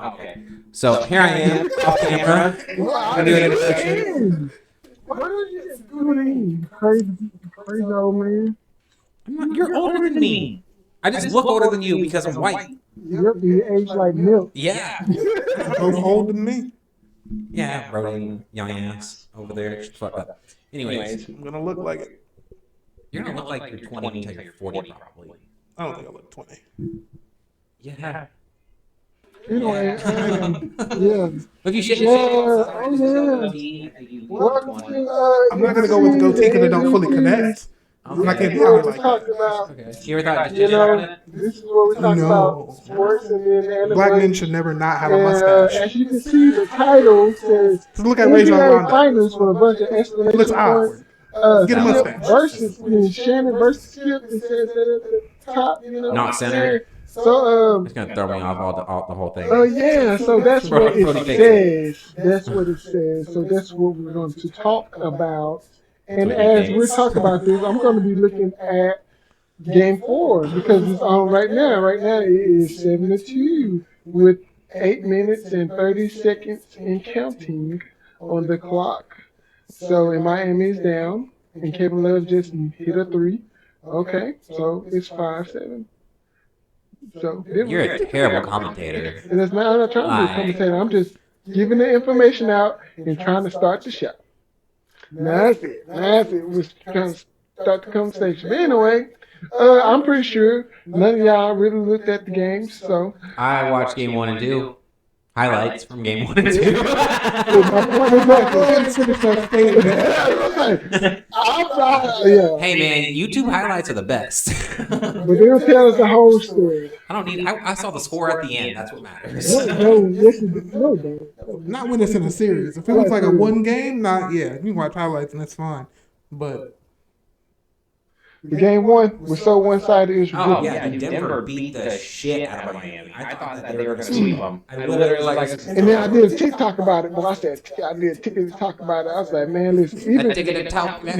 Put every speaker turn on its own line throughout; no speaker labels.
Okay. So here I am off camera. I'm doing an introduction.
Why don't you just do it? Crazy old man.
You're older than me. I just look older than you because I'm white.
Yep, you age like milk.
Yeah.
Both older than me.
Yeah, Brody, young ass over there. Fuck up. Anyways,
I'm gonna look like it.
you're gonna look like you're 20 until you're 40, probably.
I don't think I look 20.
Yeah.
Anyway, yeah.
Look, you shit.
Welcome to,
I'm not gonna go with the goatee because it don't fully connect. I'm not getting out like
talk
that.
about.
Okay. You ever thought
You know, this is where we talk about sports and then anime.
Black men should never not have a
And,
mustache.
as you can see, the title says
Just look at Rajon
NBA
Rondo.
Finals with a bunch of
It
exclamation
looks
points.
awkward. Get a
Skip
mustache.
versus Shannon versus Skip. It says that at the top, you know.
Not centered.
So
It's gonna throw me off the whole thing.
yeah, so that's what
Brody
it
fix
says. That's what it says. So that's what we're going to talk about. And
So
as
it
we
is.
talk about this, I'm going to be looking at Game 4 because it's on right now. Right now it is 7-2 with 8 minutes and 30 seconds and counting on the clock. So and Miami is down, and Kevin Love just hit a 3. Okay, so it's 5-7. So
You're a terrible commentator.
and it's not, I'm not trying to be a commentator. I'm just giving the information out and trying to start the show. Now that's it. We're trying to start the conversation. But anyway, I'm pretty sure none of y'all really looked at the games, so.
I watched game 1 and 2. Highlights from game 1 and 2.
My point is yeah.
Hey man, YouTube highlights are the best.
But they don't tell us the whole story.
I saw the score at the end. That's what matters.
No.
Not when it's in a series. If it looks like a one game, you can watch highlights and it's fine. But
The game 1 was so one-sided. It was
Oh
ridiculous.
yeah, and Denver beat the shit out of Miami. I thought that they were going to sweep them. I literally
And then I did a TikTok about it. But I said I did a TikTok about it. I was like, man, listen, even
a ticket to talk.
Look,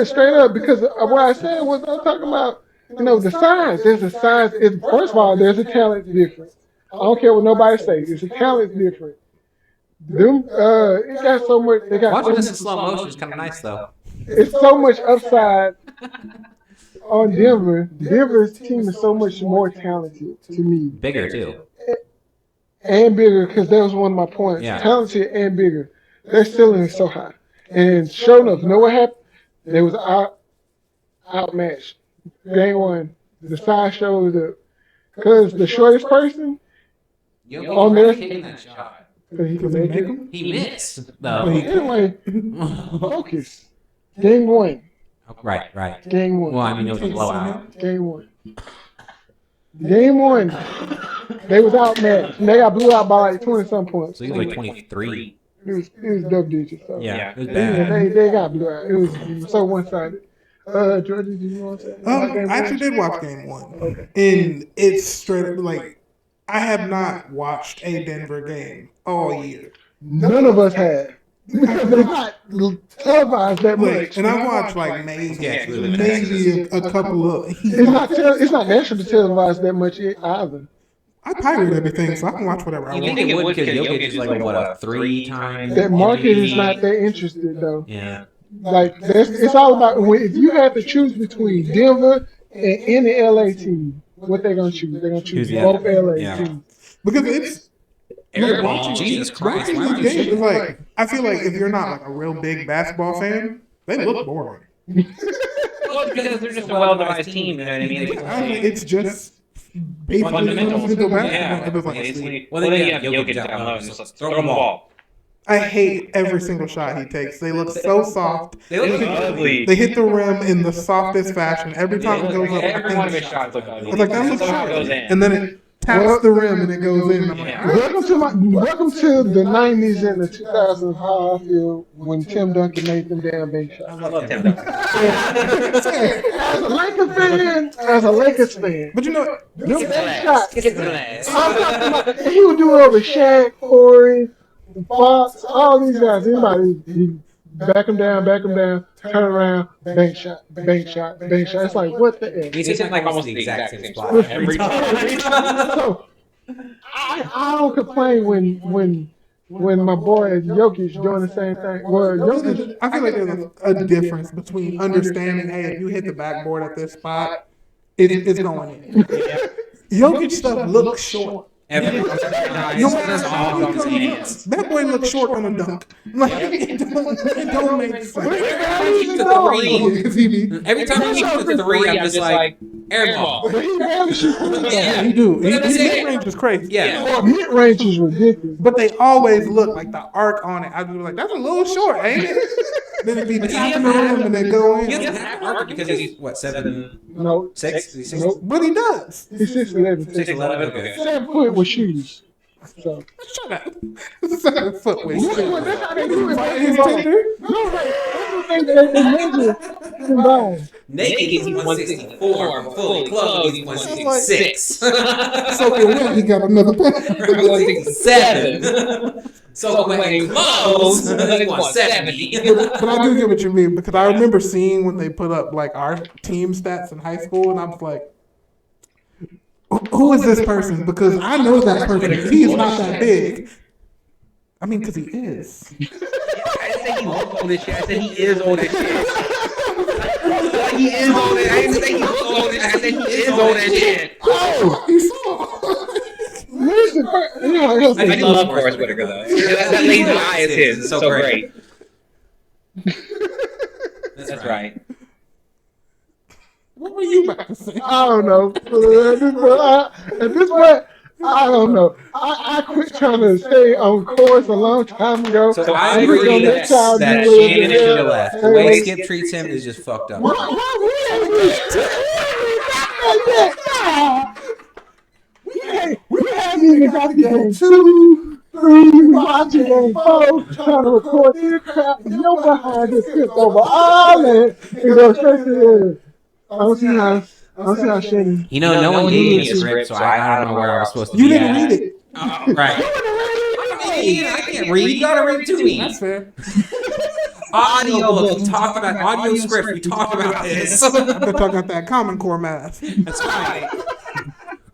straight up, because what I said was I'm talking about, the size. There's a size. First of all, there's a talent difference. I don't care what nobody says. It's a talent difference. Them, it got so much. They got
Watching
so
this in
much,
slow motion is kind of nice though.
it's so much upside on Denver. Denver's team is so much more talented to me.
Bigger too.
And bigger, because that was one of my points.
Yeah.
Talented and bigger. Their ceiling is so high. And sure enough, you know what happened? They was outmatched. Game 1, the size shows up. Because the shortest person,
On
there-
taking that shot.
he can make it.
He missed.
But
No.
anyway, focus. Game 1.
Right.
Game 1.
Well, I mean, it was a blowout.
Game 1. Game 1. They was outmatched. And they got blew out by like 20-some points.
So he was like 23.
It was double digits. So.
Yeah, it was
Yeah,
bad.
they got blew out. It was so one-sided. Georgia, do you want to say?
I actually did watch game 1. And it's straight up like, I have not watched a Denver game all year.
None of us had. Because they're not televised that much.
And I watched like maybe a couple of.
It's not nationally televised that much either.
I pirate everything, so I can watch whatever I
You
want.
think it would because Jokic is like what, a 3-time
That market is
MVP?
not that interested though.
Yeah.
Like it's all about if you have to choose between Denver and any LA team, what they're gonna choose? They're gonna choose both LA teams.
Because it's
Jesus Christ.
watching
Why would
these
you
games is like, I feel like if you're not like a real big basketball fan, they look boring.
Well, because they're just a well-devised team, you know what I mean?
It's just basically
Fundamentals.
physical basketball.
Yeah.
It was like a sleep.
Well, then you have Jokic down low, so let's throw him the ball.
I hate every single shot he takes. They look so soft.
They look ugly.
They hit the rim in the softest fashion. Every time it goes up,
Every one of
I
his shots look ugly.
was like, that looks
Somehow
short.
goes in.
And then it taps the rim and it goes in. I'm like,
Yeah.
Welcome to the 90s and the 2000s. How I feel when Tim Duncan made them damn big
I
shots.
love Tim Duncan.
As a Lakers fan,
but you know,
them big shots.
Get the last.
I'm talking about, and he would do it over Shaq, Corey, Fox, all these guys. Anybody, he back him down, turn around, bank shot. It's like, what the F?
He's hitting like almost the exact same spot every time.
So, I don't complain when my boy Jokic doing the same thing. Well, Jokic,
I feel like there's a difference between understanding, hey, if you hit the backboard at this spot, it's going in. Jokic stuff looks short. No matter how he comes up, that boy looks short on a dunk. Like it don't make sense.
Every time he shoots a three, I'm just like airball.
Yeah, he do. His mid range is crazy.
Yeah,
mid range is ridiculous.
But they always look like the arc on it. I'd be like, that's a little short, ain't it? Then it'd be tapping the rim and they go in.
He doesn't have arc because he's what 7?
No,
6?
Nope.
But he does.
He's 6'11".
6'11". Okay.
7 foot with shoes. So.
Shut up. 7 foot with shoes.
That's how they do it.
His tender?
No, that's what they measure combined.
Naked, he's 164. Fully clothed, he's 166.
So he got another pair.
167. So when clothes, he's 170.
But I do get what you mean because I remember seeing when they put up like our team stats in high school, and I was like, who is this person? Because I know that person. He's not that big. I mean, because he is.
I didn't say he looks old as shit. I said he is old as shit. He is old as shit. I didn't say he looks old as shit. I said he is old as shit.
Oh,
He's small.
listen,
I do love Forrest Whitaker though. That lazy eye is his. It's so great. That's right.
What were you about to say?
I don't know. At this point, I don't know. I quit trying to stay on course a long time ago.
So I agree that Shannon should have left. The way Skip treats him is just fucked up.
We haven't even got to game 2, 3, watching game 4, trying to record this crap. Your behind just skipped over all that and go straight to the. I don't see how Shannon.
You know, no one gave me a script, so I don't know where I was supposed to be.
You didn't read it.
Right. I can't read. You gotta read it to me.
That's fair.
Audio book. We talked about audio script. We talked about this.
I've been talking about that Common Core math.
That's right.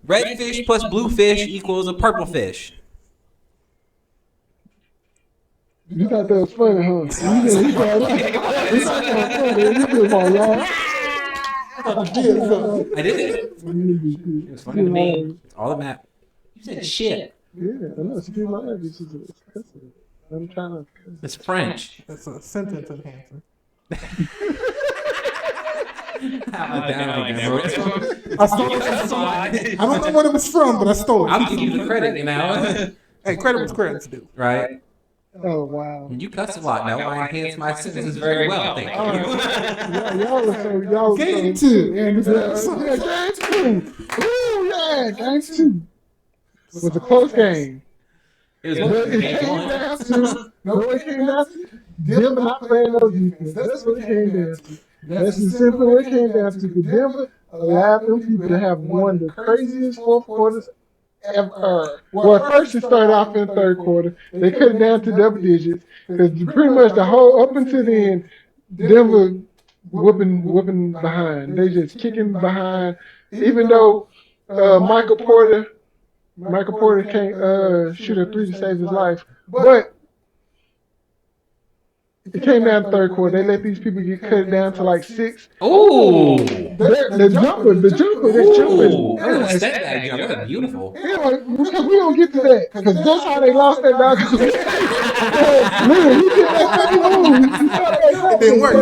Red fish plus blue fish equals a purple fish.
You thought that was funny, huh? You thought that was funny. You did my laugh.
I did it. It was funny to me. It's all that matters. You said shit.
Yeah, I know. Excuse my language. I'm trying to.
It's French.
That's a sentence enhancer.
I
stole it. I don't know what it was from, but I stole it.
I'll give you the credit, you know.
Hey, credit was credit's due.
Right?
Oh, wow.
You cuss a lot. No, I enhance my sentences very well. Thank you.
Y'all was
Game 2.
game 2. Ooh, yeah, game 2. It was a close game.
It was
But it came down to, Denver not playing no defense. That's what it came down to. That's as simple as it came down to. Because Denver allowed them people to have one of the craziest fourth quarters ever. Well, first it started off in the third quarter. They cut it down to double digits. Because pretty much the whole, up until the end, Denver whooping behind. They just kicking behind. Even though Michael Porter can't shoot a three to save his life. But it came down to third quarter. They let these people get cut down to like 6.
Ooh.
The jumper, they're jumping.
Anyway, that jump. That's beautiful.
Anyway, we don't get to that. Because that's how they lost that dog.
It didn't work.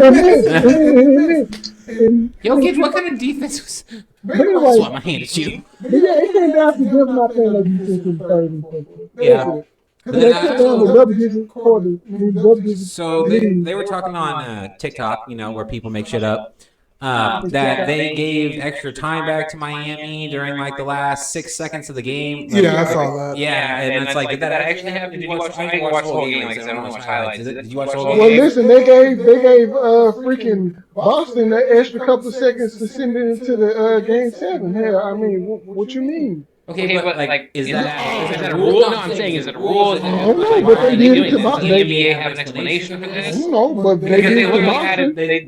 Yo, kids, what kind of defense was...
But anyway,
Swat my hand at you.
but yeah, it came down to Denver not playing like defense in the third and fourth quarter.
Yeah.
Because they cut down to double digit quarters.
So they were talking on TikTok, you know, where people make shit up, that they gave extra time back to Miami during like the last 6 seconds of the game. Like,
Yeah, I saw that.
Yeah, and it's like, did that actually happen? Did you watch? I didn't watch the whole game. Like, I don't watch highlights. Did you watch the whole
Well,
game?
listen, they gave freaking Boston that extra couple seconds to send it into the game 7. Hell, I mean, what you mean?
Okay, but like, is that
a rule? No, I'm saying, is it a rule?
I don't know, but they did it to
Does the
Boston.
NBA have an explanation for
I
this?
don't know, but they
Because
did
they
it to
literally had
Boston.
it.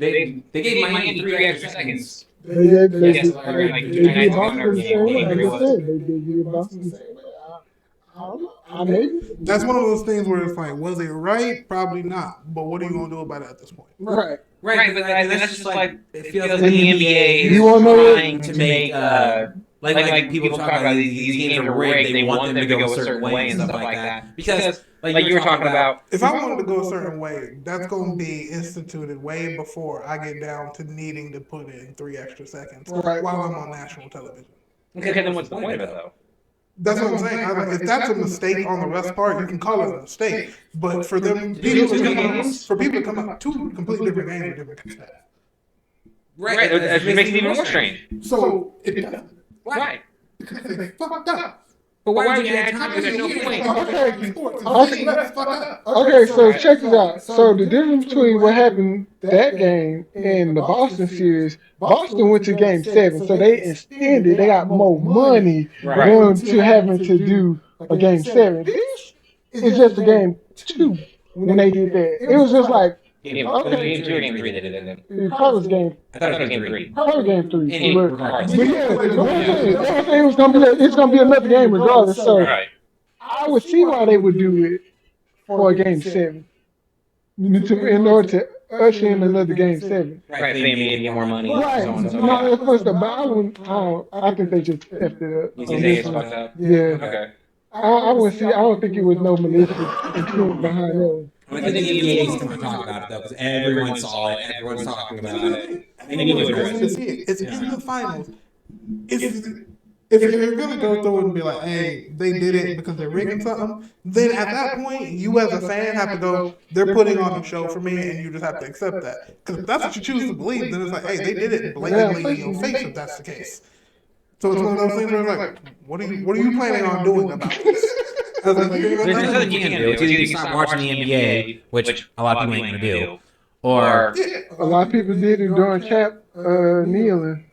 They gave Miami 3 extra seconds.
They did
Yes,
Boston the same way. Like I said, they did Boston the same way. don't know. I maybe.
That's one of those things where it's like, was it right? Probably not. But what are you gonna do about it at this point?
Right.
Right, but I mean, that's just like it feels like the NBA is
You wanna know
trying to make like people talk about these games are rigged. They want them to go a certain way and stuff like that. Because like you were talking about,
if I wanted to go a certain way, that's gonna be instituted way before I get down to needing to put in 3 extra seconds while I'm on national television.
Okay, then what's the point of it though?
That's what I'm saying. I was like, if that's a mistake on the ref's part, you can call it a mistake. But for them, people to come up, 2 completely different games with different stats.
Right, it makes it even more strange.
So it doesn't.
Why?
Because they fucked up.
But why would you add time? There's no point.
Okay, so check this out. So the difference between what happened that game and the Boston series, Boston went to game 7, so they extended. They got more money going to having to do a game 7. This is just a game 2 when they did that. It was just like,
Game 2 or game 3 they did it.
it probably was game.
I thought it was game 3.
Probably game 3.
Regardless.
But yeah, it was it's gonna be another game regardless. So
Right.
I would see why they would do it for a game 7, in order to usher in another game 7.
Right, they need to get more money.
Right.
So on and so
No,
forth.
that's supposed to. But I think they just effed it up.
You think it's fucked up?
Yeah.
Okay.
I would see. I don't think it was no malicious intent behind that.
I think the NBA is going to talk about it though, because everyone saw it, everyone's talking about it. I think it was great.
It's in the finals. If you're gonna go through and be like, hey, they did it because they're rigging something, then at that point, you as a fan have to go, they're putting on a show for me, and you just have to accept that. Because if that's what you choose to believe, then it's like, hey, they did it blatantly in your face if that's the case. So it's one of those things where it's like, what are you planning on doing about this?
There's nothing you can do. It's either you stop watching the NBA, which a lot of people ain't going to do, or
A lot of people did it during Cap kneeling.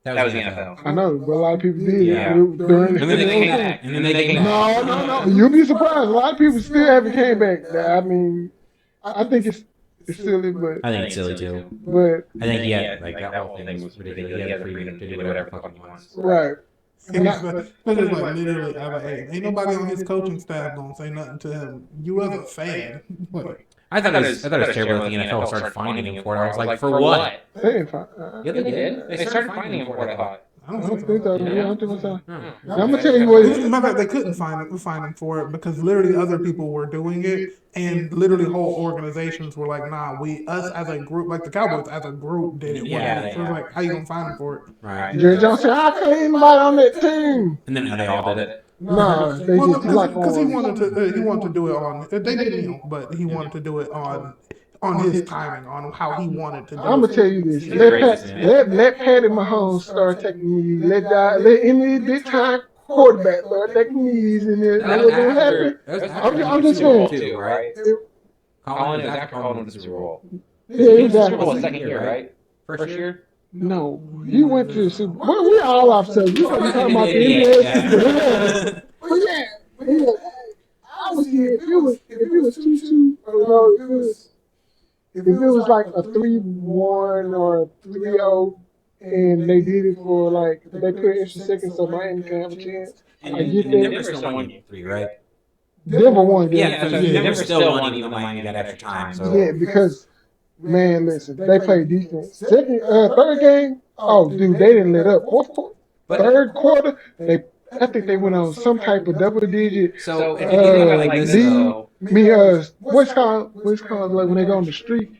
that was the NFL.
I know, but a lot of people did
Yeah.
it during.
And then they came back. And then they came back.
No. You'll be surprised. A lot of people still haven't came back. I mean, I think it's silly, but
I think it's silly too.
but
I think that whole thing was ridiculous. He had the freedom to do whatever fucking he wants.
right.
And but it's like literally, I'm like, hey, ain't nobody on his coaching staff gonna say nothing to him. You as a fan, like,
I thought it was terrible that the NFL started finding him for it. I was like, for what?
They ain't fine.
Yeah,
They did. They started finding him for it, I thought.
I
I
don't
don't
think
think
so.
that. Yeah, I don't think so.
Hmm.
I'm gonna tell you what.
Matter of fact, they couldn't find him for it because literally other people were doing it, and literally whole organizations were like, "Nah, us as a group, like the Cowboys as a group, did it."
Yeah,
So it's like, how you gonna find him for it?
Right.
Jerry Jones said, "I couldn't anybody on that team."
And then they all did it.
No, they
Well,
just like
because he
on.
wanted to do it on. They did kneel, but he wanted to do it on his timing, on how he wanted to do it.
I'm gonna tell you this:
He's great,
let Patty Mahomes start taking knees. Let any big time quarterback start taking knees, and then
That
what's
was
gonna happen? I'm just saying.
Too, right?
Colin
Colin is after Colin went to the Super Bowl.
Yeah,
He went to the Super
exactly.
Bowl second year, right? First year?
No, he went to the Super Bowl. Well, we all off subject. We talking about the NBA. But yeah, I was here. If it was 2-2, or if it was like a 3-1 or a 3-0, and they did it for like they put extra seconds so Miami can have a chance.
And
I get
Denver
that.
still won game 3, right?
Denver won game.
Yeah, Denver still won even though Miami got extra time. So
Yeah, because man, listen, they played defense. Third game, oh dude, they didn't let up. Third quarter, I think they went on some type of double digit.
So if you think about it like this, though,
What's called like when they go on the street,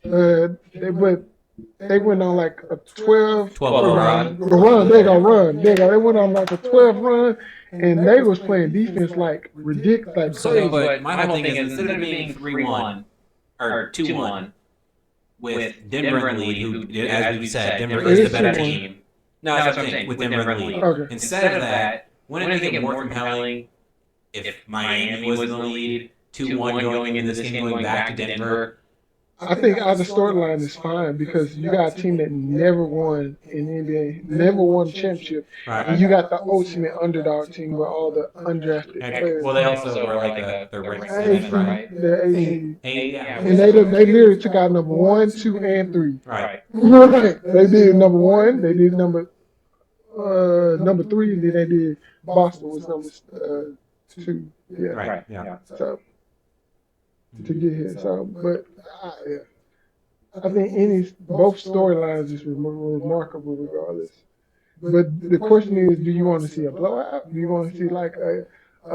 they went on like a 12
run.
run. They gonna run. They went on like a 12 run, and they was playing defense like ridiculous. Like
So,
crazy.
but my whole thing is instead of being 3-1 or 2-1 with Denver in the lead, who, as we said, Denver is the better team. No, that's what I'm saying. With Denver in the lead.
Okay.
Instead of that, wouldn't it make it more compelling if Miami was in the lead, 2-1 going into this game, going back to Denver?
I think either storyline is fine because you got a team that never won in the NBA, never won a championship, and you got the ultimate underdog team with all the undrafted players.
Well, they also were like the ranked
AC,
right?
the AC.
Yeah.
And they literally took out number 1, 2, and 3.
Right.
Right. They did number 1. They did number number 3, and then they did Boston was number 2. Yeah.
Right. Yeah.
So to get here, so but I think both storylines is remarkable regardless. But the question is, do you want to see a blowout? Do you want to see like a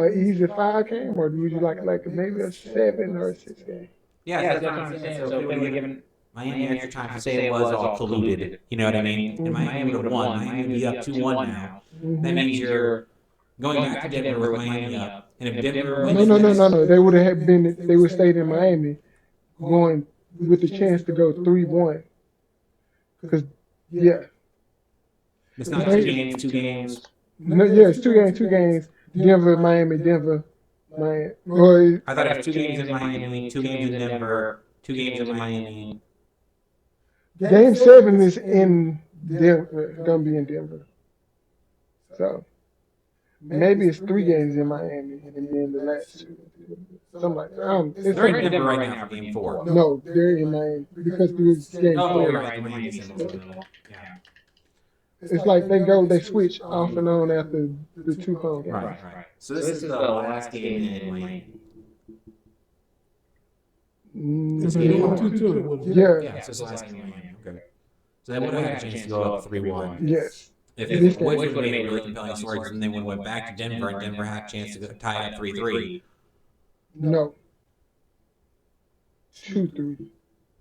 easy 5 game, or would you like maybe a 7 or a 6 game?
Yeah, that's what I'm saying. So if they would have given Miami extra time to say it was all colluded, you know what I mean? And Miami would have won. Miami would be up 2-1 now. That means you're going back to Denver with Miami up. And if Denver wins,
no. They would have been. They would stayed in Miami, going with the chance to go 3-1. Because
it's not 2 games, 2 games.
No, it's 2 games. Denver, Miami, Denver, Miami. Or,
I thought it was 2 games in Miami, 2 games in Denver, 2 games in Miami.
Game 7 is in Denver. Gonna be in Denver. So maybe it's 3 games in Miami, and then the last 2. Something like that.
They're in Denver right now for game 4.
No, they're in Miami because it's game 4.
You're right. Miami's in the middle. Yeah.
It's like they switch off and on after the 2 home games.
Right. So this is the last game in Miami.
It's a 2-2.
Yeah.
So it's the last game in Miami. Okay. So they would have had a chance to go up 3-1.
Yes.
If Woods would have made a really compelling story, and they would have went back to Denver, and Denver had a chance to tie it up 3-3.
No. 2-3.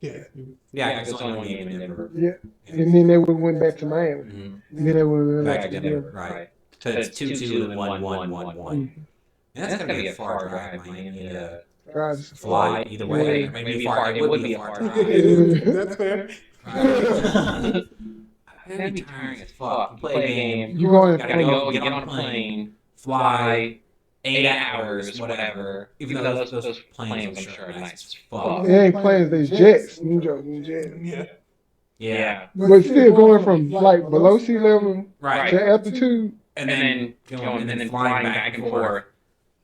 Yeah.
Yeah, it's only one game in Denver.
Yeah. And then they would have went back to Miami.
Mm-hmm.
And then they would have went
Back to Denver, right. So it's 2-2 and 1-1. And that's going to be a far drive, Miami, to fly either way. Maybe far. It would be a far drive.
That's fair.
That'd be tiring as fuck. You play a game,
You gotta
go, get on a plane, fly 8 hours, whatever. Even though those planes, I'm sure, are nice as fuck.
It ain't planes, they jets. You joking, jets.
Yeah.
Yeah.
But still going from like below sea level
Right.
to altitude.
And then going and then flying back and forth.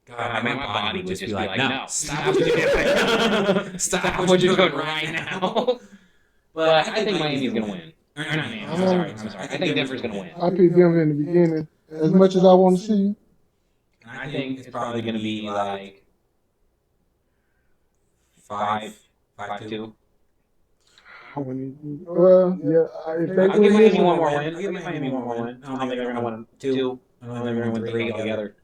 God, my body would just be like, no, stop what you're doing. Stop what you're doing right now. But I think Miami's going to win. I'm sorry. I think Denver's going to win.
I picked Denver in the beginning. As much as I want to see.
And I think it's probably going to be like 5-2.
Well, yeah. If they
I'll give Miami
win,
one more win. I don't think they're going to win 2. I don't think they're going to win 3 altogether.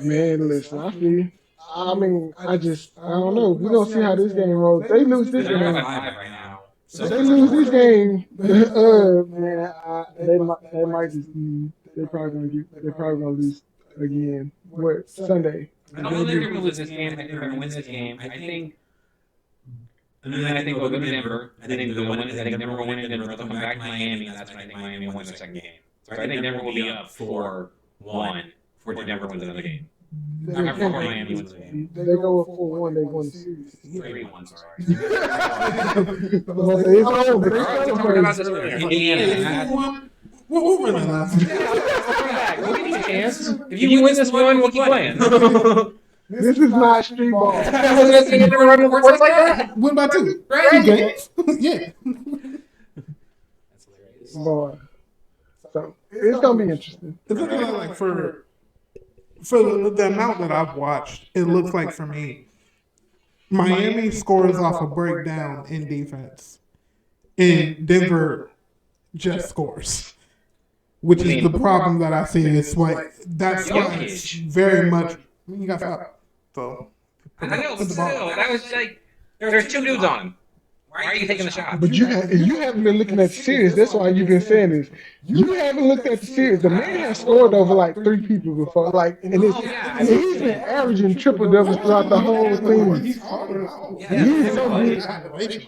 Man, listen, I feel. I mean, I don't know. We're going to see how this game rolls. They lose this
They're
game.
5 right now. So
They lose this game. Man, they might just be. They're probably gonna lose again. What Sunday?
I don't think they're going to lose this game. I think they're going to win this game. I think we'll go to Denver. I think Denver will win in Denver. They'll come back to Miami, and that's when I think Miami will win the second game. So I think Denver will be up 4-1 before Denver wins another game. Before Miami wins the game.
They go with 4-1. They won the series.
3-1, sorry.
It's over. They celebrate.
Indiana.
We'll win the last.
If you win this one, we'll keep playing.
This is not street ball.
I was going to say you never run reports like that.
Win by 2.
Right?
2 games. Yeah.
That's hilarious.
Boy. So it's gonna be interesting.
It's looking like for the amount that I've watched, it looks like for me, Miami scores off a breakdown in defense, and Denver just scores, which is the problem that I see. It's like that's why it's very much. You got fouled. So
I know, but still, that was like, there's 2 dudes on him. Why are you taking the shot?
But you haven't been looking at the series. That's why you've been saying this. You haven't looked at the series. The man has scored over like 3 people before. Like, and he's been averaging triple doubles throughout the whole thing.
He's holding out.
He's so good.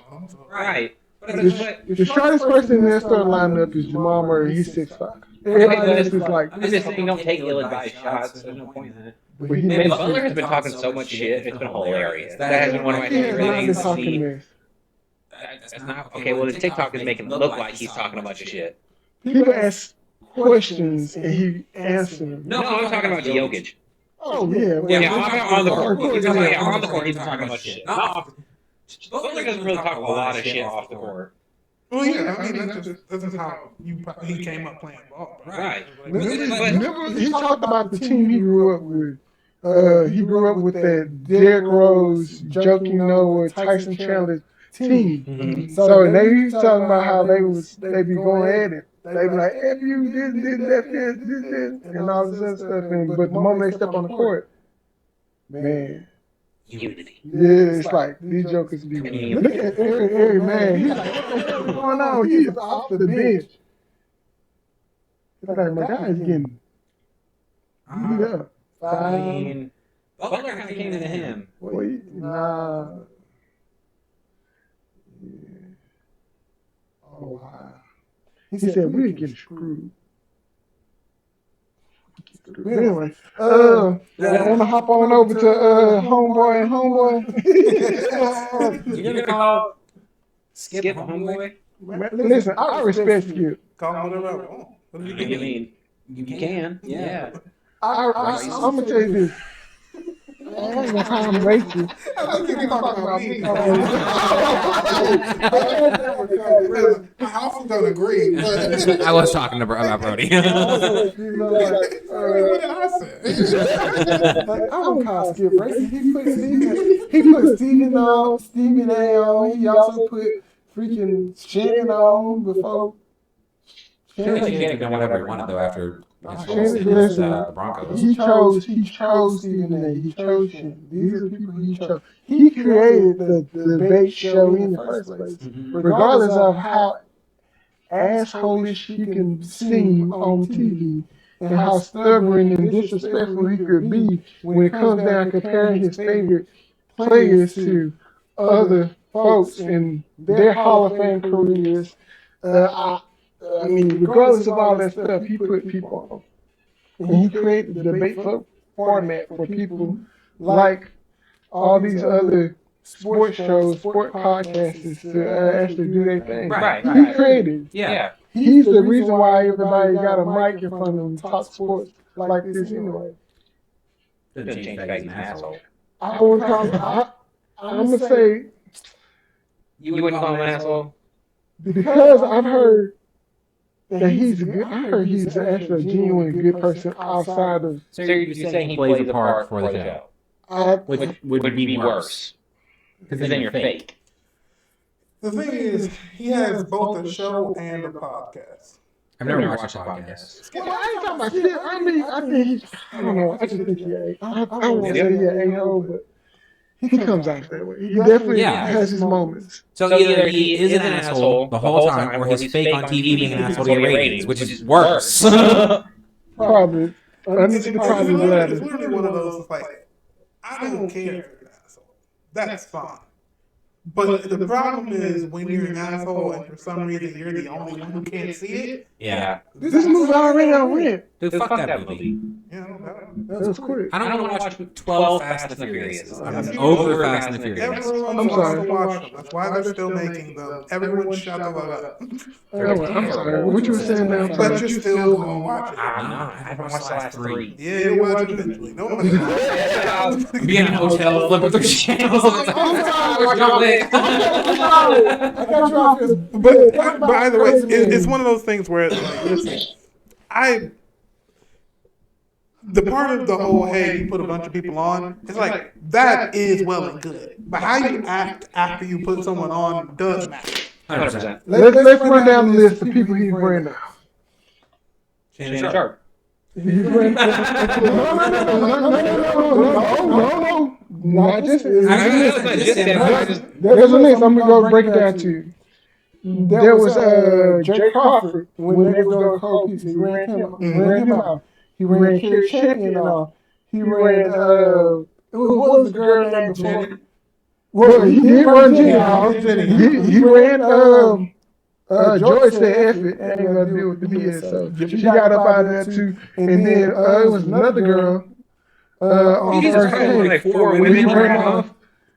Right.
The shortest person in that starting lineup is Jamal Murray. He's 6'5". Everybody else is like.
I'm just saying, don't take ill-advised shots. There's no point in that.
But he
Man, Butler has been talking so much shit. It's been hilarious. That has been one of my favorite things to see. That's not okay. Well, the TikTok is making it look like he's talking a bunch of shit.
People ask questions and he answers them.
No, I'm talking about Jokic.
Oh yeah.
Yeah, I'm talking on the court. On the court, he's talking about shit. Butler doesn't really talk a lot of shit off the court.
Well, yeah, I mean that's just how he came up playing ball. Bro.
Right.
Remember, he talked about the team he grew up with. He grew up with that Derrick Rose, Joakim Noah, Tyson Chandler team.
Mhm.
So they was talking about how they be going at it. They be like, F you, this, and all this other stuff. But the moment they step on the court, man,
Unity.
yeah, it's like these jokers be look at Eric, man. He's like, what's going on? He's off the bench. It's like my guy's getting beat up.
I mean, Butler kind of came to him.
Wait, nah. Yeah. Oh wow. He said we're getting screwed. Anyway, I want to hop on over to homeboy and homeboy.
You gonna call Skip homeboy?
Listen, I respect you.
Call him whatever I want.
I mean, you can. Yeah.
I'm gonna tell you this. I ain't gonna call him racist.
I think you're talking about me. I also don't agree. But
I was talking about Brody.
what did I say?
Like, I don't call Skip racist. He put Stephen on, Stephen A on. He also put freaking Shannon on before.
Shannon done whatever he wanted though after
Listen,
the Broncos.
He chose Stephen A. He chose Shannon. These are the people he chose. He created the debate show in the first place, regardless of how assholish he can seem on TV and how stubborn and disrespectful he could be when it comes down to comparing his favorite players to other folks in their Hall of Fame careers. I mean, regardless of all that stuff, he put people on. And he created the debate format for people like all these other sports shows, sport podcasters to actually do their thing.
Right.
He created.
Yeah.
He's the reason why everybody got a mic in front of them, talk sports like this anyway.
Doesn't change the fact he's an asshole.
I'm going to say,
You wouldn't call him an asshole?
because I've heard that he's good. I heard he's actually a genuine good person outside of.
So you're saying he plays a part for the show? Which would be worse. Because then you're fake.
The thing is, he has both a show and a podcast.
I've never watched a podcast.
Well, I ain't talking about shit. I mean, I think he's. I don't know. I just think he's a. I won't say he's an a-hole, but he comes out that way. He definitely has his moments.
So either he is an asshole the whole time, or he's fake on TV being an asshole to get ratings, which is worse.
Probably. I need to probably the
It's
latter.
literally one of those, like, I don't care if you're an asshole. That's fine. But the problem is when you're an asshole and for some reason you're the only one who can't see it.
Yeah.
This movie already on rent.
Dude, fuck that movie.
You know,
That was quick.
I don't want to watch 12 Fast and the Furious. I'm over Fast and the Furious.
everyone
I'm
wants
sorry.
to watch them. That's why they're still making them. Everyone shut the fuck up.
I'm sorry. What you were saying now?
But you're still going to watch it.
I'm not. I haven't watched the last 3.
Yeah, you'll watch it eventually. No one
Be in a hotel, flipping through channels.
I got you off this.
But either way, it's one of those things where, like, listen, the part of the whole, hey, you put a bunch of people on, it's like, that is well and good. But how you act after you put someone on does matter.
100%.
Let's run down the list of people he's bringing out.
Shanon Sharpe.
He's bringing no. Not just. There's a list. I'm gonna go break it down to you. There was Jay Crawford when they was going cold pizza. He ran him off. He ran Kerry Champion off. He ran what was the girl name before? Well, he did run Jenny off. He ran Joy said F it, I ain't gonna deal with the BS. So she got up out of there too. And then it was another girl on first
like
day.
4 women
He ran off.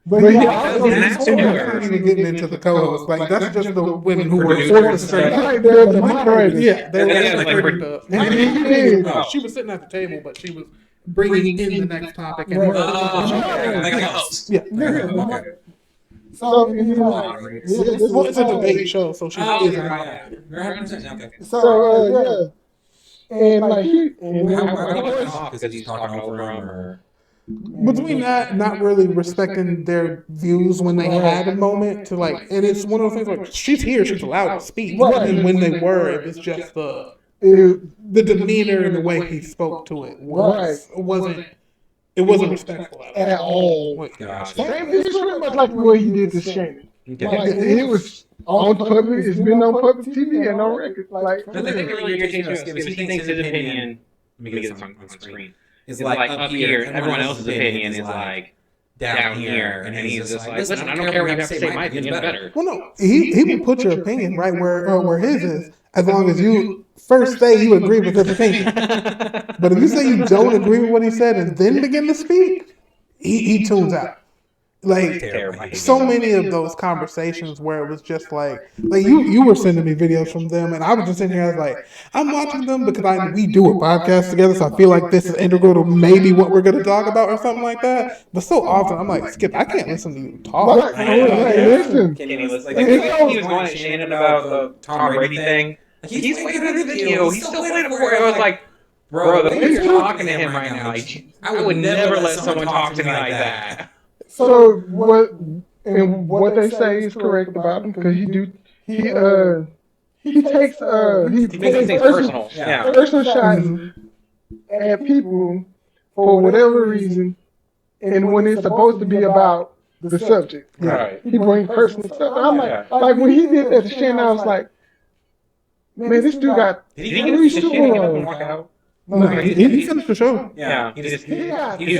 But he also
We're not even getting into the co-hosts. Like, that's just the women who were
Producers.
forced to say,
like the moderators.
yeah, they were
Yeah,
like,
like,
pretty tough.
And he did.
She was sitting at the table, but she was bringing in the next topic. And
Right.
Like a host.
yeah.
Yeah. So, you know,
Well, it's a debate show, so she is a moderator.
So, and like
Because he's talking over him, or
Between that, not really respecting their views when they had a moment to like, and it's one of those things like she's here, she's allowed to speak, and when they were, it was just the demeanor and the way he spoke to it wasn't respectful
at all.
Gosh.
It's pretty much like the way he did to Shannon. Like, it was on public. It's been on public TV and on record. Like,
The thing that really irritates me is he thinks his opinion. Let me get this on screen. Is like up here, and everyone else's opinion is like down here, and he's just like, listen, I don't care what you have to say. My opinion's better.
Well, no, he will put your opinion right where his is, as long as you first say you agree with his opinion. But if you say you don't agree with what he said and then begin to speak, he tunes out. Like so many of those conversations where it was just like you were sending me videos from them, and I was just sitting here. I was like, I'm watching them because we do a podcast together, so I feel like this is integral to maybe what we're going to talk about or something like that. But so often I'm like, Skip, I can't listen to you talk.
Listen.
Can you listen? Like, he was going at Shannon about the Tom Brady thing. He's waiting for the video. He's still waiting for it. I was like, bro, the way you're talking to him right now, I would never let someone talk to me like that.
So what they say is correct about him, because he takes
things personal. Yeah.
personal shots at people for whatever reason, and when it's supposed to be about the subject,
Right.
he brings personal stuff. I'm like when he did that to Shannon, I was like, man, this dude got
Did he get Shannon get up and walk out?
No, he finished the show.
Yeah. He was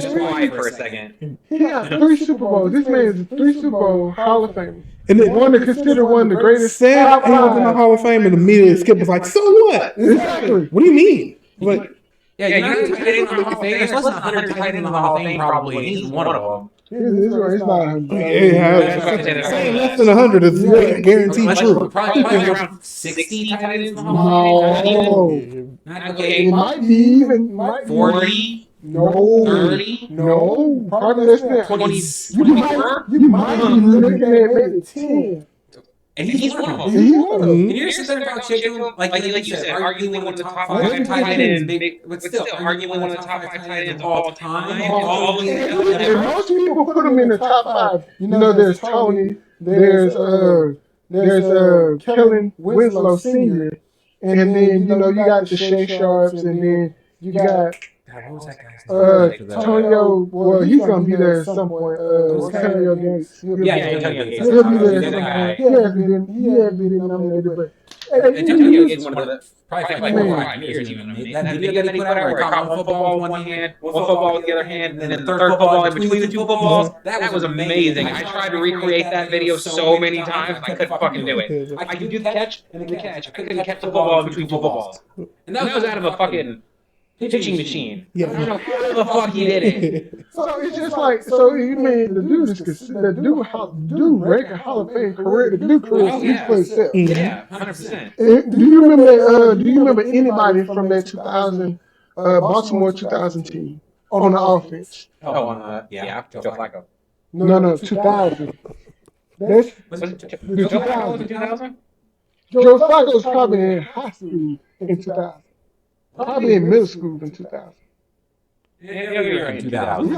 just quiet for a second.
He got 3 Super Bowls. This man is a 3 Super Bowl Hall of Famer.
And then
One to consider one of the greatest.
said he was in the Hall of Fame, and immediately Skip was like, "So what?
Exactly.
What do you mean?" Like,
Yeah, you're not tight in the Hall of Fame. There's less than 100 tight in the Hall of Fame, probably, and he's one of them.
It's not
saying less than 100 is guaranteed true.
Probably around 60 tight ends in the Hall of Fame.
No.
Not
It
even
might be even
40,
No.
30,
No. Probably less than
20,
You might be looking at maybe 10.
and he's one of them.
He's one of them.
And you're sitting there talking to him, like you said, arguing one of the top 5 tight ends, but still arguing one of the top 5 tight ends all time.
And most people put him in the top 5. You know, there's Tony, there's Kellen Winslow Sr., and then, you know, you got the Shanon Sharpes, and then you got
What was that guy's name?
Tonio. Well, he's going to be there at some point. Tonio Gates. He'll be there at some point. He has been nominated, but
Antonio Gates is one of the probably like 4 or 5 years even. That video that he put out where he caught one football with one hand, one football with the other hand, and then the third football in between the 2 footballs. That was amazing. I tried to recreate that video so many times, I couldn't fucking do it. I could do the catch and then the catch. I couldn't catch the football in between footballs. And that was out of a fucking pitching machine.
Yeah.
I don't know how the fuck he did it.
so it's just like, so you mean the dude break a Hall of Fame career, the dude career speaks for itself.
Yeah, 100%.
Do you remember anybody from that 2000 Baltimore 2000 team on the offense?
Yeah, Joe Flacco.
No, 2000. That's
Was it Joe Flacco was in 2000?
Joe Flacco was probably in high school in 2000. Probably in middle school in 2000.
Yeah, you're right. 2000.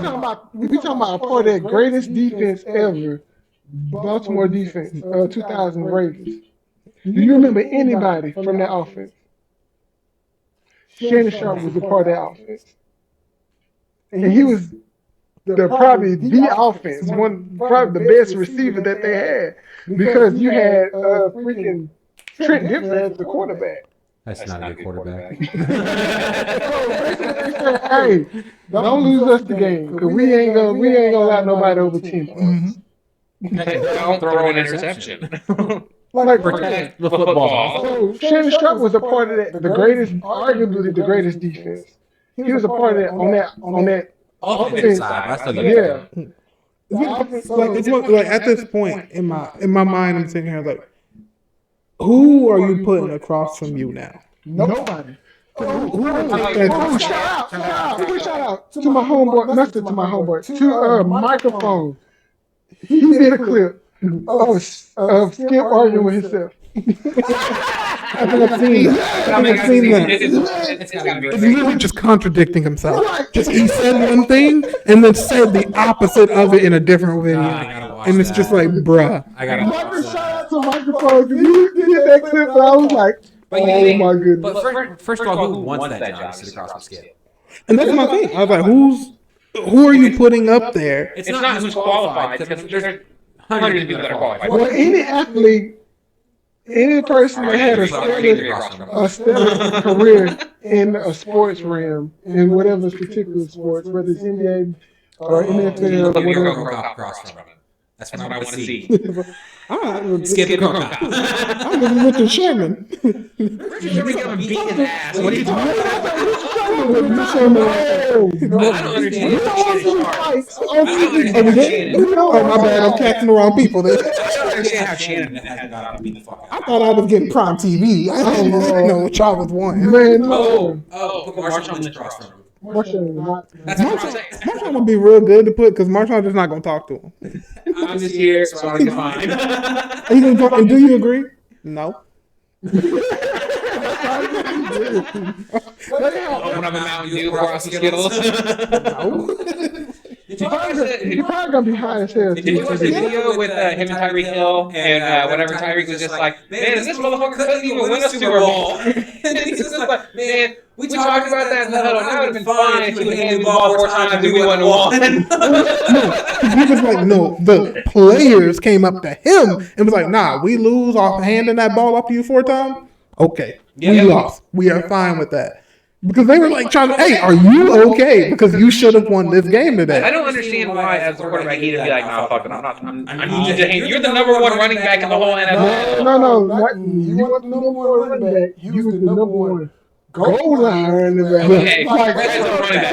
We talking about a part of that greatest defense ever, Baltimore defense, 2000 Ravens. Do you remember anybody from that offense? Shanon Sharpe was a part of that offense, and he was probably the offense, probably the best receiver that they had, because you had freaking Trent Dilfer as the quarterback.
That's not a good quarterback.
Hey, don't lose us the game, because we ain't gonna allow nobody over 10 points.
Don't throw an interception.
Like
Protect the football.
So Shanon Sharpe was a part of that, arguably the greatest defense. He was a part of that on that
Offensive side, I still get
yeah.
Like at this point in my mind, I'm sitting here like, who are you putting across from you now?
Nobody. Shout out to my homeboy, to Microphone. He did a clip of Skip arguing with himself.
I think I've seen that. I think I've seen that.
It's gotta be
It's literally just contradicting himself. Just he said one thing and then said the opposite of it in a different video, and it's just like, bruh.
I gotta
Michael, shout out to microphone because you did that clip, and I was like, oh my goodness.
But first of all, who wants that job to sit across from Skip?
And that's my thing. I was like, who are you putting up there?
It's not who's qualified, because there's hundreds of people that are qualified.
Well, any athlete, any person that had a stellar career in a sports realm, in whatever particular sports, whether it's NBA or NFL or whatever.
Across from him. That's what I want to see.
I'm
Skip the Coco.
looking with the Shannon.
Richard become a beating ass. What are you talking about?
Oh,
I don't understand
Oh, my bad. I'm catching the wrong people there.
I don't understand how Shannon has got to beat the fuck
I
out.
thought I was getting prime TV. I didn't know what y'all was wanting.
man, no.
Put Marshall Lynch across from him. That's what I'm saying.
Marshawn would be real good to put because Marshawn just not gonna talk to him.
I'm just here, so I can find.
He's gonna talk, and do you agree? No.
Open up a Mountain Dew across the Skittles.
You're probably gonna be high as hell.
Did you watch the video with him and Tyreek Hill and whenever Tyreek was just like, man, this motherfucker couldn't even win a Super Bowl. And he's just like, man, we talked about that in the huddle. That would have been fine if you would have handed the ball 4 times and we wouldn't have won.
He was like, no, the players came up to him and was like, nah, we lose off handing that ball up to you 4 times? Okay, we lost. We are fine with that. Because they were like trying to, hey, are you okay? Because you should have won this game today.
I don't understand why, as a quarterback, he'd be like, nah, fuck it, I need you to hand. You're the number 1 running back in the whole NFL.
No. You weren't the number 1 running back. You was the number 1 goal line running back.
Okay, red zone running back.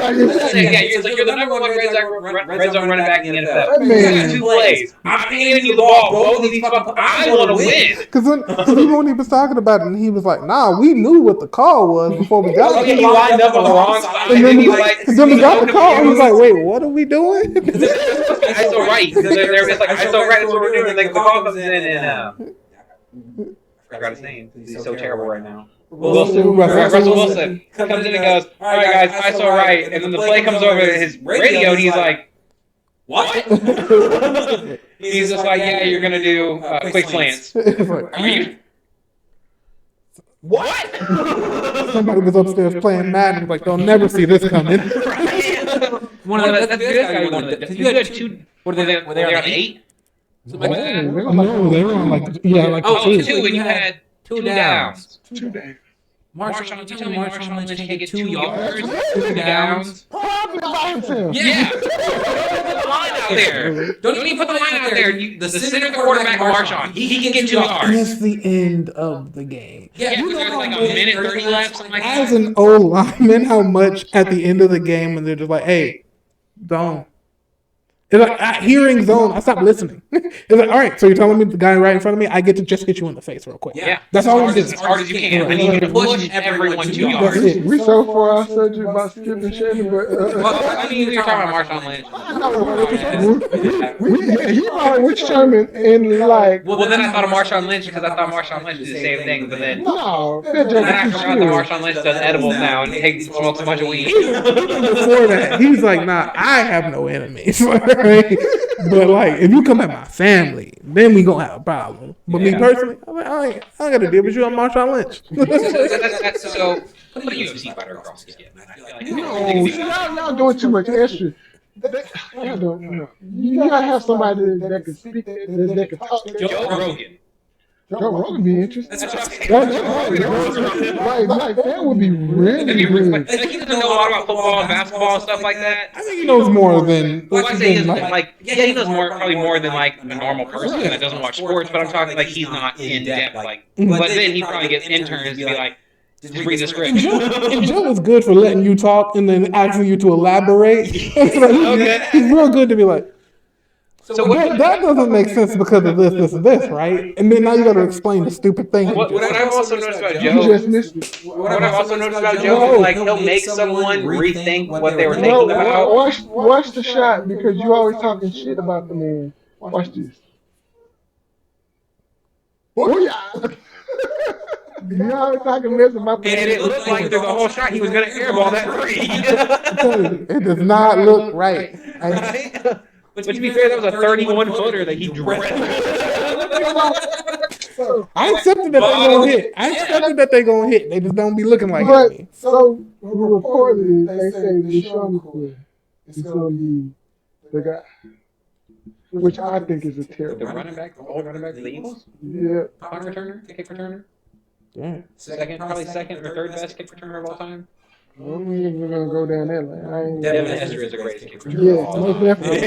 Yeah, you're the number 1 red zone running back in the NFL. You got 2 plays. I'm handing you the ball. Both of these fucking, I want to win.
Because when he was talking about it, and he was like, nah, we knew what the call was before we got
Okay,
it.
he lined up on the wrong side.
And then,
he's like,
then we got the call, and he was like, wait, what are we doing?
ISO right. They're just like, ISO right, that's what we're doing. And the call comes in and, I forgot his name. He's so terrible right now. Russell Wilson comes in and goes, all right, guys, ISO right. And then the play comes over to his radio, and he's like, what? He's just like, yeah, you're going to do quick slants. Are you? What?
Somebody was upstairs playing Madden. He was like, they'll never see this coming.
That's good. You had 2. Were they on 8? Something like that?
No, they were on like 2.
And you had 2 downs.
2 days.
Marshawn Lynch can't get 2 yards, 2 downs.
Probably by himself.
Yeah. Don't put the line out there. Don't even put the line out there. The center quarterback, Marshawn, he can get 2 yards.
That's the end of the game.
Yeah, there's like a minute 30 left, something like that.
As an O lineman, how much at the end of the game when they're just like, hey, don't. It's like hearing zone, I stopped listening. It's like, all right, so you're telling me the guy right in front of me, I get to just hit you in the face real quick.
Yeah,
that's all we do.
As hard as you can. And you can push everyone 2
That's
yards.
it. We so far off subject about Skip and Shannon, but
Well, I mean, you're talking about Marshawn Lynch.
he probably with Sherman and like
Well, then I thought of Marshawn Lynch because I thought Marshawn Lynch did the same thing, but then
no.
then I forgot that Marshawn Lynch does edibles now and smokes a bunch of weed.
Before that, he's like, nah, I have no enemies. But like, if you come at my family, then we gonna have a problem. But me personally, I'm like, I ain't got to deal with you on Marshawn Lynch.
So, put a UFC fighter across the skin.
No, y'all doing too much extra. Y'all don't know. You gotta have somebody that can speak, that can talk.
Joe Rogan.
Joe Rogan be interesting.
That's what I'm
Like that would be really good.
Like, he doesn't know a lot about football and basketball and stuff like that.
I think he knows more than.
Well, I say he knows probably more than like a normal person that doesn't watch sports. But I'm talking like he's not in depth. Like, but then he probably gets interns to be like, just read the script.
And Joe is good for letting you talk and then asking you to elaborate. He's real good to be like,
So
that doesn't make sense because of this, and this, right? And then now you got to explain the stupid thing.
What I've also noticed about
You
Joe,
just missed it.
what I've also noticed about Joe is like he'll make someone rethink what they were thinking about.
Watch the shot because you always talking shit about the man. Watch this. Oh yeah. You always talking mess with my
And it looked like through the whole shot he was going to airball that three.
It does not look right.
Right? But to be fair, that was a 31-footer that he drilled.
I accepted that they gonna hit. I accepted that they gonna hit. They just don't be looking like
But
me.
so reportedly they say the Shanon Sharpe is gonna be the guy. Which I think is a
The
terrible.
running back, the old running back of the Eagles?
Yeah.
Punt returner? Kick returner?
Yeah.
Probably second or third best kick returner of all time?
Well, we're gonna go down that lane. I ain't
Devin Hester is the greatest kick returner of
Yes,
all
most
time.
definitely.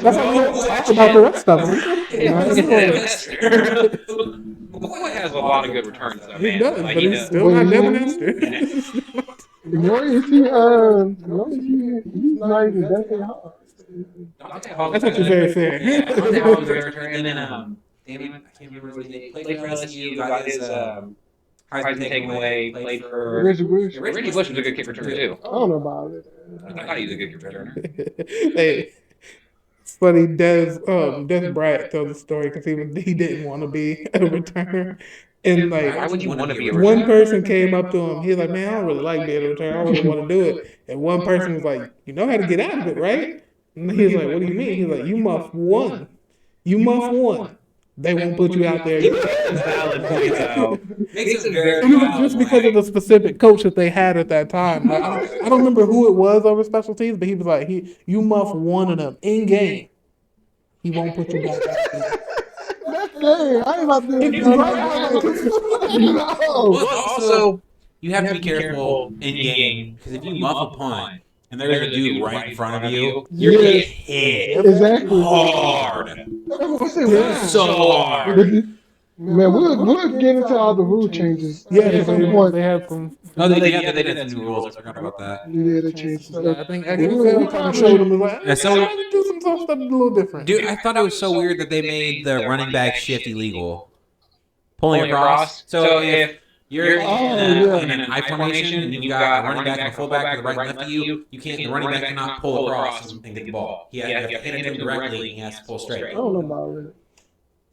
That's how we talk about the rest of them.
Devin Hester. McCoy has a lot of good returns, though,
He
man.
does,
Like,
but
he
it's
does.
still not
Well,
Devin
yeah.
Hester.
The more you see, he's not even that hard.
That's what you're very fair.
And then, damn it, I can't remember his name. Played for LSU, got his
Heisman taken away, played for...
Reggie Bush.
Reggie Bush was a good kick returner, too.
I don't know about it.
I thought he was a good kick returner.
Hey, it's funny. Des Bryant tells the story because he didn't want to be a returner, and
Why
like
would you want to be a
one
returner?
person came up to him. He's like, "Man, I don't really like being a returner. I don't really want to do it." And one person was like, "You know how to get out of it, right?" And he's like, "What do you mean?" He's like, "You muff one. You muff one. They won't put you out there."
Valid point, though.
makes it very
And it was just because of the specific coach that they had at that time. Like, I don't remember who it was over special teams, but he was like, "You muff one of them in game. He won't put you back out there."
That's good. I ain't about to do No.
Well, also, you have to be careful in game because if you muff a punt and there's a dude right in front of you, you're
Yeah.
getting hit
Exactly.
hard.
Yeah.
So hard.
Man, we'll get into all the rule changes.
Yeah,
at some point.
they have some.
No, they did some new rules. I forgot about that.
Yeah, they changed stuff.
I think XFL kind of showed them like,
And so-
"Try to do some stuff a little different."
Dude, I thought it was so weird that they made the running back shift illegal. Pulling across. So if you're in an I formation and you've got a running back and a fullback to the right and left of you, the running back cannot pull across and get the ball. You have to hit him directly and he has to pull
I
straight.
don't know about it.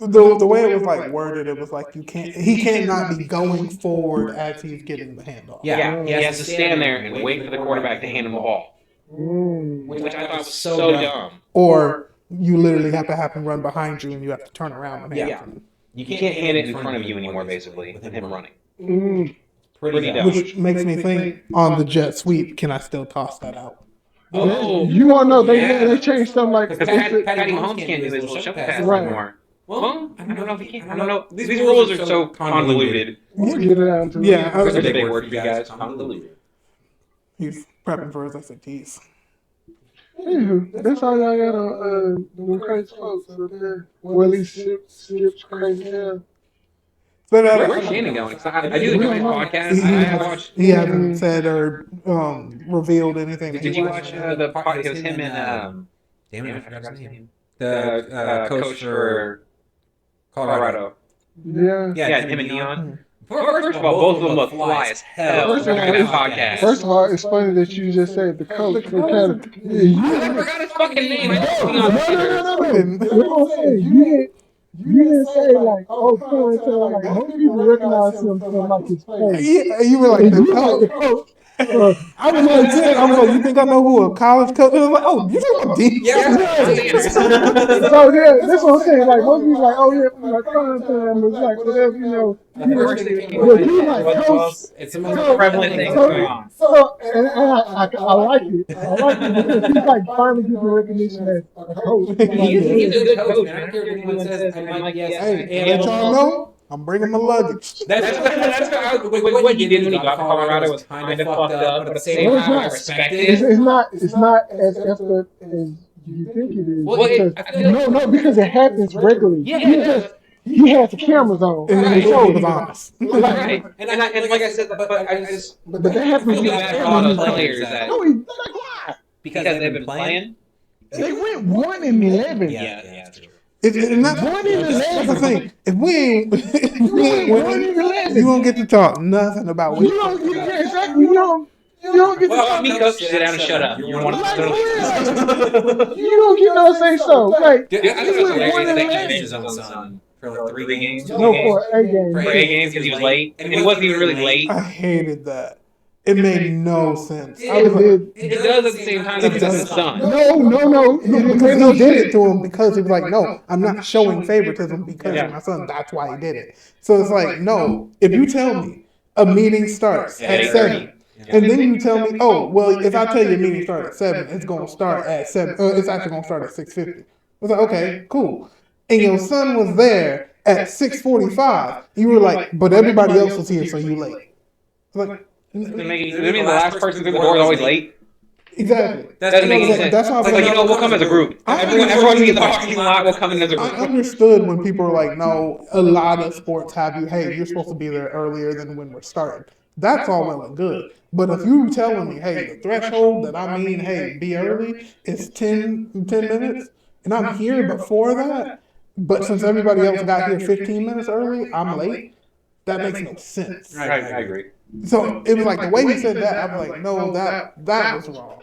The way it was like worded, it was like he cannot be going forward as he's getting the handoff.
Yeah, he has to stand there and wait for the quarterback to hand him the ball. Which I thought was so dumb.
Or you literally have to have him run behind you and you have to turn around and hand him.
You can't hand it in front of you anymore, basically, with him running.
Pretty dumb.
Which makes me think, on the jet sweep, can I still toss that out?
Oh,
You want to know they changed something like
because Patty Mahomes can't do his little shove pass
Right.
anymore. Well, I don't know if he can. I don't know. These rules are so convoluted.
We'll get it down to
Yeah,
That's a big word for you guys. Convoluted.
he's prepping for his SATs.
Anywho, that's all y'all got on the crazy folks up there. Well, he skips crazy hell.
But,
Where's Shannon going? 'Cause I do enjoy his podcast. I watched.
he hasn't said or revealed anything.
Did you watch the podcast? It was him and
Damn it, I forgot his name. The coach for
Colorado.
Yeah.
Yeah, him and Neon. First of all, both of them look fly as hell.
First of all,
Look at that podcast.
First of all, it's funny that you just said the coach. They kind of,
I forgot his fucking name. I just
no. That's what I'm saying. You didn't say like, oh, come and tell like, I hope people recognize him from like his face.
Yeah, you were like,
And you like the coach.
I was like, you think I know who a college coach is? I was like, oh, you know what D?
So yeah, that's what I'm saying. Like most people like, oh yeah, from like prime time, it's like whatever, you know. But you like coach.
It's the most prevalent thing going on.
So and I like it. I like it because he's like finally getting recognition as a coach.
He's a good coach, man. I don't care if anyone says, I'm like, yes.
Hey, let y'all know, I'm bringing my luggage.
That's what he did when he got to Colorado was kind of fucked up, but at the same time, I respect it.
It's not as effort as you think it is.
Well,
Because, because it happens regularly.
Yeah.
He has the cameras on.
And
Right.
it was honest.
Right. And like I said, but
But that happens.
feel bad for all the players that
No, like why?
because they've been playing.
They went 1-11.
Yeah, true.
It's not,
One in
that's
11.
the thing. If we ain't
One in 11.
you won't get to talk nothing about what
You don't get exactly. You don't get to
Well,
talk.
me, coach, sit down and shut up. You're one of
Like,
the.
you don't get no say so. Like
Dude, I
you
think it's
went
hilarious
1
that
and
they
11.
can his own son. For like 3 games?
No, for A game.
For
For 8 games because he was late, and he wasn't even really late.
I hated that. It made no sense. I
It
was like,
did.
It does at the same time because it's his son.
No. It
because
made no
he did it
sense.
to him because he was like, no, I'm not showing favoritism because of my son. That's why he did it. So it's like, no, if you tell me a meeting starts at 7, and then you tell me, oh, well, if I tell you a meeting starts at 7, it's going to start at 7. It's actually going to start at 6:50. I was like, okay, cool. And your son was there at 6:45. You were like, but everybody else was here, so you late. Like,
Does it mean the last person through the door is always late?
exactly.
Doesn't make any sense.
That's why I was
Like, we'll come as a group. Everyone in the parking lot will come in as a
I
group.
understood when people were like, no, a lot of sports have you, hey, you're supposed to be there earlier than when we're starting. That's all well and good. But if you telling me, hey, the threshold that I mean, hey, be early is 10 minutes, and I'm here before that, but since everybody else got here 15 minutes early, I'm late, that makes no sense.
I agree.
So it was like the way he said that, I was like, no, that was wrong.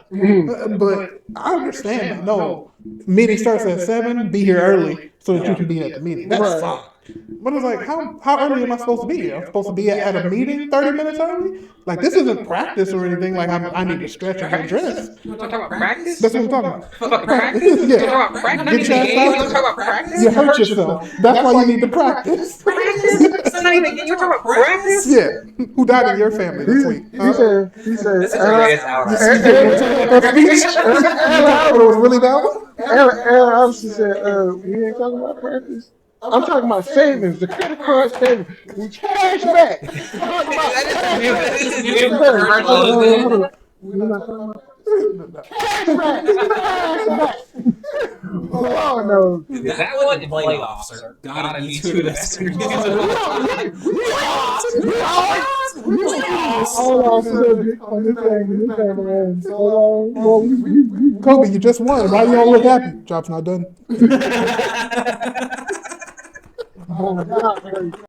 But I understand that. No, meeting starts at 7. Be here early so that you can be at the meeting. That's fine. But it's like, how early am I supposed to be here? I'm supposed to be at a meeting 30 minutes early? Like, this isn't practice or anything. Like, I need to stretch and get dressed.
You want to talk about practice?
That's what I'm talking about.
Fucking practice?
Yeah.
You talk about practice?
Get your
You want to talk about practice?
You hurt yourself. That's why you need to practice.
Practice? It's not even. You talk about practice?
Yeah. Who died in your family this week?
He said,
This is the greatest hour.
It was really that one?
Aaron Robinson said, we ain't talking about practice. I'm talking about savings, the credit card savings, cash back. Hold on. We're not talking about cash back. Oh no.
That was the playoffs are gotta be two of the best
Hold on, this thing around. Hold on.
Kobe, you just won. Why you don't look happy? Job's not done.
Oh, God.